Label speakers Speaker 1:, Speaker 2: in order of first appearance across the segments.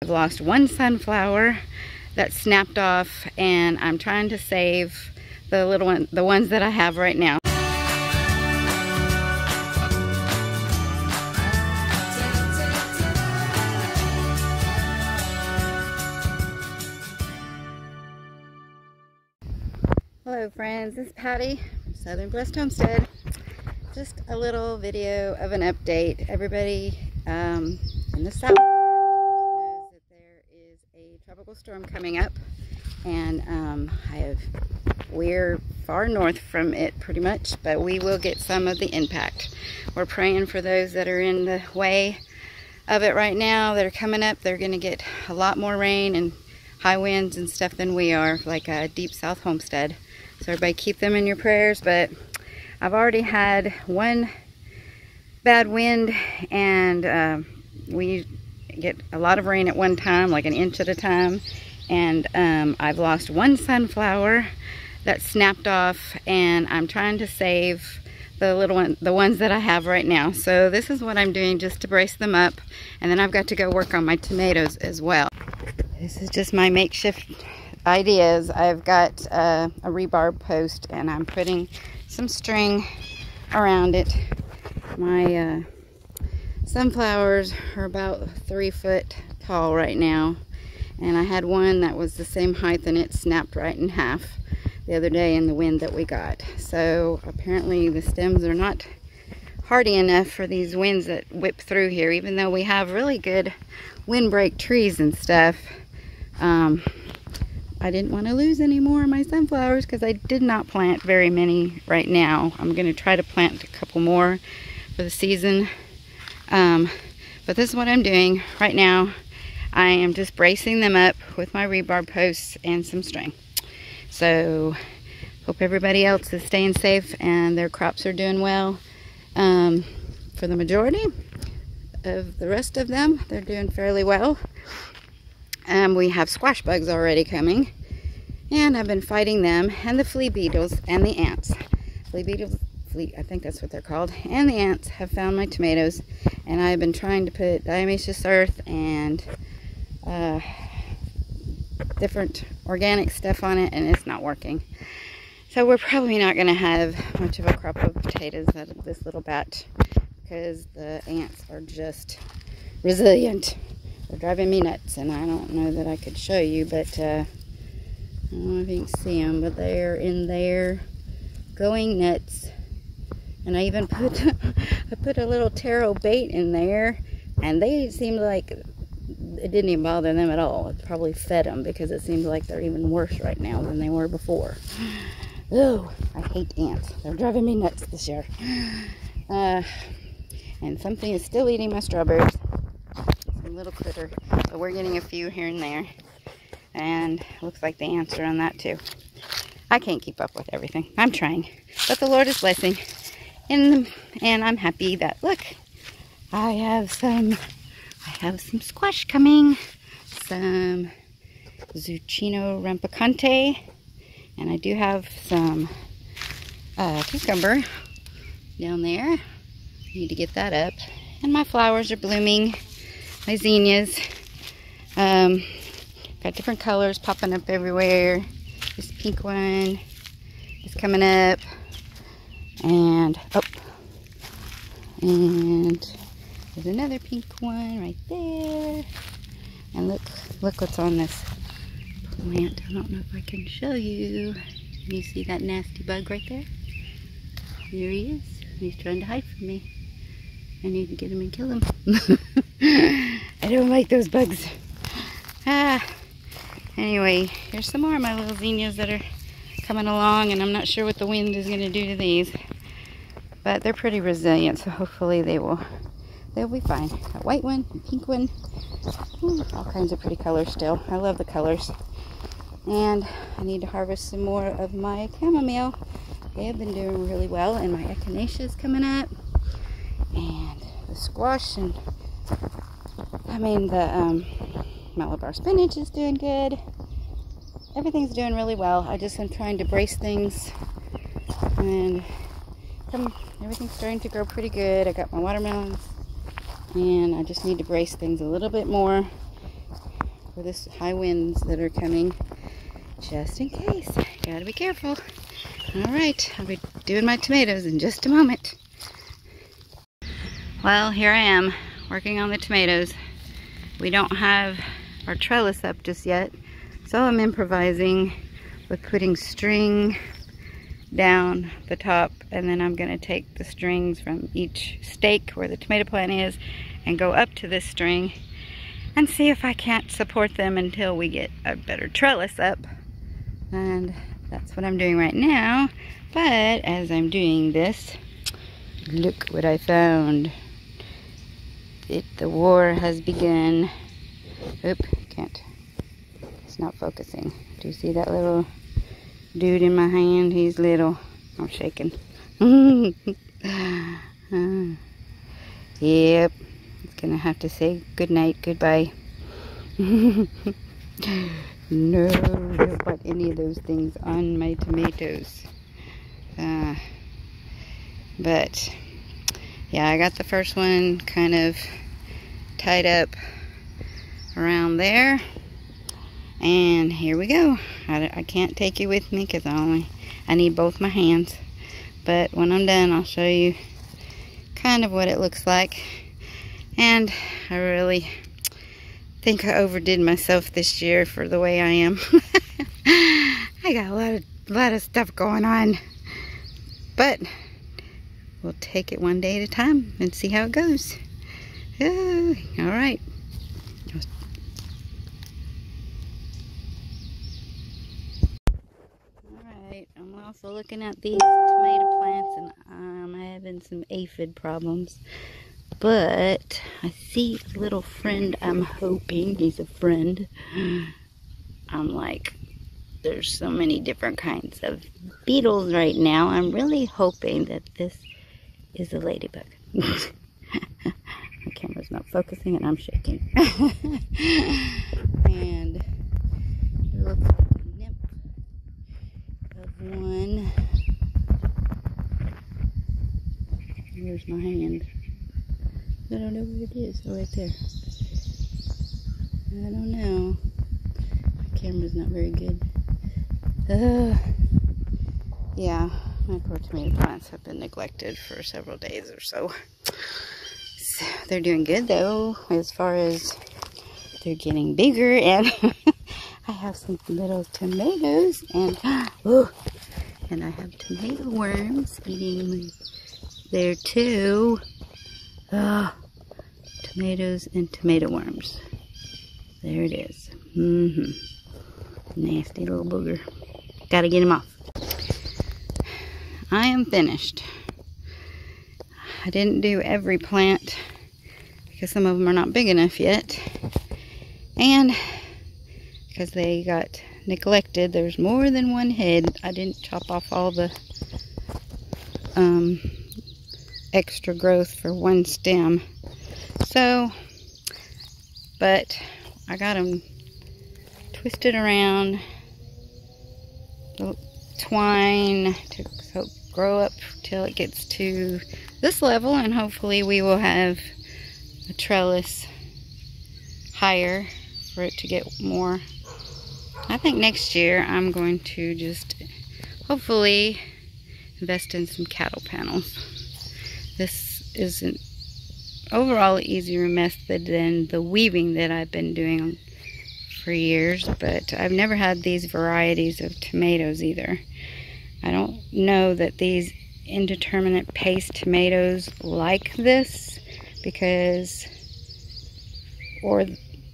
Speaker 1: I've lost one sunflower that snapped off, and I'm trying to save the ones that I have right now. Hello friends, this is Patti from Southern Blessed Homestead. Just a little video of an update. Everybody in the south knows that there is a tropical storm coming up, and we're far north from it pretty much, but we will get some of the impact. We're praying for those that are in the way of it right now that are coming up. They're going to get a lot more rain and high winds and stuff than we are, like a deep south Homestead. So everybody keep them in your prayers. But I've already had one bad wind, and we get a lot of rain at one time, like an inch at a time. And I've lost one sunflower that snapped off, and I'm trying to save the ones that I have right now. So this is what I'm doing just to brace them up, and then I've got to go work on my tomatoes as well. This is just my makeshift ideas. I've got a rebar post, and I'm putting some string around it. My sunflowers are about 3 foot tall right now, and I had one that was the same height, and it snapped right in half the other day in the wind that we got. So apparently the stems are not hardy enough for these winds that whip through here, even though we have really good windbreak trees and stuff. I didn't want to lose any more of my sunflowers because I did not plant very many right now. I'm going to try to plant a couple more for the season. But this is what I'm doing right now. I am just bracing them up with my rebar posts and some string. So hope everybody else is staying safe and their crops are doing well. For the majority of the rest of them, they're doing fairly well. We have squash bugs already coming, and I've been fighting them, and the flea beetles and the ants. I think that's what they're called, and the ants have found my tomatoes, and I've been trying to put diatomaceous earth and different organic stuff on it, and it's not working. So we're probably not going to have much of a crop of potatoes out of this little batch because the ants are just resilient. They're driving me nuts, and I don't know that I could show you, but I don't know if you can see them, but they're in there going nuts. And I even put a little taro bait in there, and they seemed like it didn't even bother them at all. It probably fed them, because it seems like they're even worse right now than they were before. Oh, I hate ants. They're driving me nuts this year. And something is still eating my strawberries. Some little critter. But we're getting a few here and there. And looks like the ants are on that too. I can't keep up with everything. I'm trying. But the Lord is blessing. And I'm happy that, look, I have some squash coming. Some zucchino rampicante. And I do have some cucumber down there. Need to get that up. And my flowers are blooming. My zinnias. Got different colors popping up everywhere. This pink one is coming up. And there's another pink one right there. And look what's on this plant. I don't know if I can show you. Can you see that nasty bug right there? There he is. He's trying to hide from me. I need to get him and kill him. I don't like those bugs. Anyway, here's some more of my little zinnias that are coming along, and I'm not sure what the wind is going to do to these. But they're pretty resilient, so hopefully they'll be fine. A white one, a pink one. Ooh, all kinds of pretty colors still. I love the colors. And I need to harvest some more of my chamomile. They have been doing really well, and my echinacea is coming up. And the squash, and the Malabar spinach is doing good. Everything's doing really well. I just am trying to brace things, and everything's starting to grow pretty good. I got my watermelons, and I just need to brace things a little bit more. for this high winds that are coming, just in case. Gotta be careful. All right, I'll be doing my tomatoes in just a moment. Well, here I am working on the tomatoes. We don't have our trellis up just yet, so I'm improvising with putting string down the top, and then I'm going to take the strings from each stake where the tomato plant is and go up to this string and see if I can't support them until we get a better trellis up. And that's what I'm doing right now. But as I'm doing this, look what I found. The war has begun. Oop, can't. It's not focusing. Do you see that little dude in my hand? He's little. I'm shaking. Yep. It's gonna have to say good night, goodbye. No, don't put any of those things on my tomatoes. But yeah, I got the first one kind of tied up around there. And here we go. I can't take you with me because I need both my hands. But when I'm done, I'll show you kind of what it looks like. And I really think I overdid myself this year for the way I am. I got a lot of stuff going on. But we'll take it one day at a time and see how it goes. Oh, all right. I'm also looking at these tomato plants, and I'm having some aphid problems. But I see a little friend. I'm hoping he's a friend. I'm like, there's so many different kinds of beetles right now. I'm really hoping that this is a ladybug. My camera's not focusing and I'm shaking. And it looks like a nymph of one. Where's my hand? I don't know where it is. Oh, right there. I don't know. My camera's not very good. Yeah, my poor tomato plants have been neglected for several days or so. So they're doing good though, as far as they're getting bigger, and I have some little tomatoes, and oh, and I have tomato worms eating me there too. Tomatoes and tomato worms. There it is. Nasty little booger. Gotta get him off. I am finished. I didn't do every plant because some of them are not big enough yet. And because they got neglected, there's more than one head. I didn't chop off all the extra growth for one stem. So, but I got them twisted around, twine to grow up till it gets to this level, and hopefully we will have a trellis higher for it to get more. I think next year I'm going to just hopefully invest in some cattle panels. This is an overall easier method than the weaving that I've been doing for years, but I've never had these varieties of tomatoes either. I don't know that these indeterminate paste tomatoes like this, because, or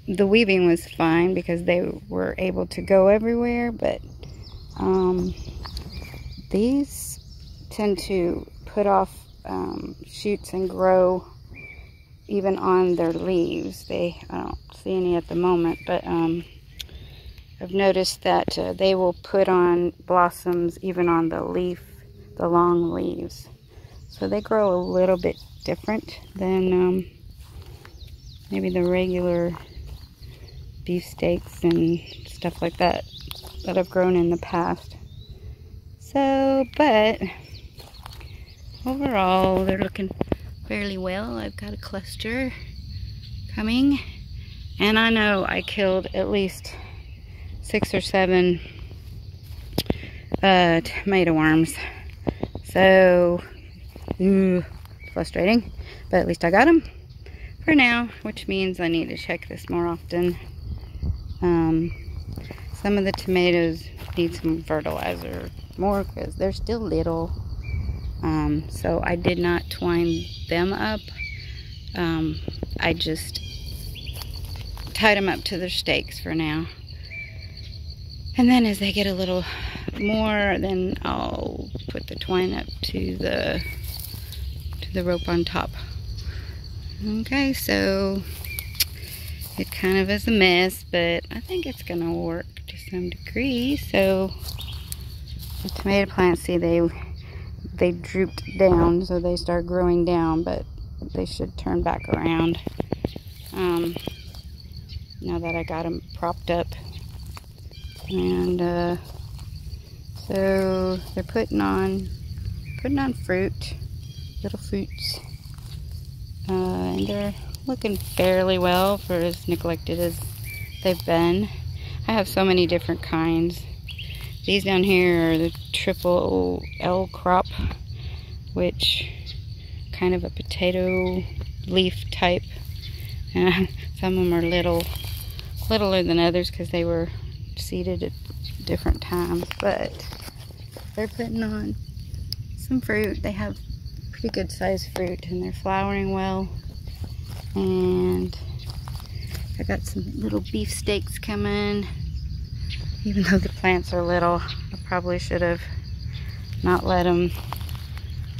Speaker 1: the weaving was fine because they were able to go everywhere, but these tend to put off shoots and grow even on their leaves. I don't see any at the moment, but I've noticed that they will put on blossoms even on the long leaves. So they grow a little bit different than maybe the regular beefsteaks and stuff like that I've grown in the past. So, but overall they're looking fairly well. I've got a cluster coming. And I know I killed at least 6 or 7 tomato worms. So, frustrating. But at least I got them for now, which means I need to check this more often. Some of the tomatoes need some fertilizer more because they're still little. So I did not twine them up. I just tied them up to their stakes for now. And then as they get a little more, then I'll put the twine up to the rope on top. Okay, so it kind of is a mess, but I think it's gonna work to some degree. So the tomato plants, see, they drooped down, so they start growing down, but they should turn back around now that I got them propped up. And so they're putting on fruit, little fruits, and they're looking fairly well for as neglected as they've been. I have so many different kinds. These down here are the triple L crop, which kind of a potato leaf type. Some of them are littler than others because they were seeded at different times, but they're putting on some fruit. They have pretty good sized fruit and they're flowering well. And I got some little beef steaks coming. Even though the plants are little, I probably should have not let them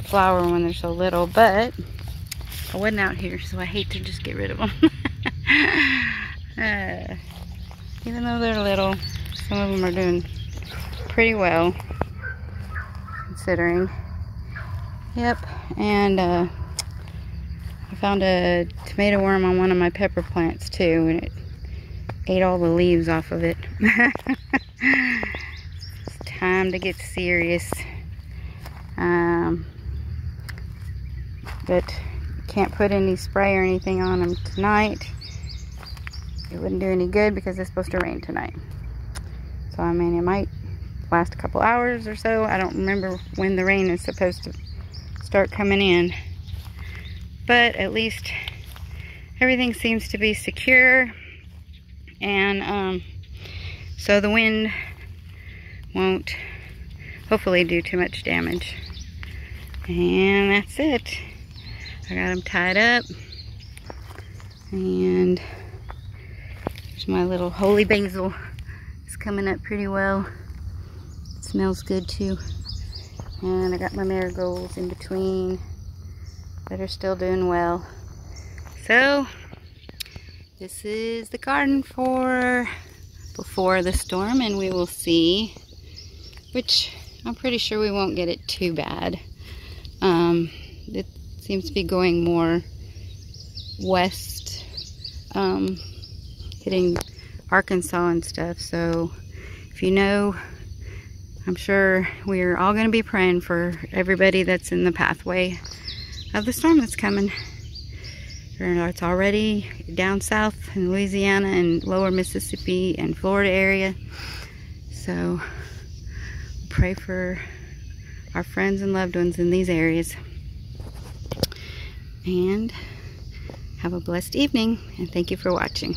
Speaker 1: flower when they're so little, but I wasn't out here, so I hate to just get rid of them. Even though they're little, some of them are doing pretty well, considering. Yep, and I found a tomato worm on one of my pepper plants too, and it ate all the leaves off of it. It's time to get serious. But can't put any spray or anything on them tonight. It wouldn't do any good because it's supposed to rain tonight. So I mean, it might last a couple hours or so. I don't remember when the rain is supposed to start coming in. But at least everything seems to be secure. And so the wind won't hopefully do too much damage. And that's it. I got them tied up. And there's my little holy basil. It's coming up pretty well. It smells good too. And I got my marigolds in between that are still doing well. So this is the garden for before the storm, and we will see, which I'm pretty sure we won't get it too bad. It seems to be going more west, hitting Arkansas and stuff. So if you know, I'm sure we're all going to be praying for everybody that's in the pathway of the storm that's coming. It's already down south in Louisiana and lower Mississippi and Florida area. So pray for our friends and loved ones in these areas. And have a blessed evening, and thank you for watching.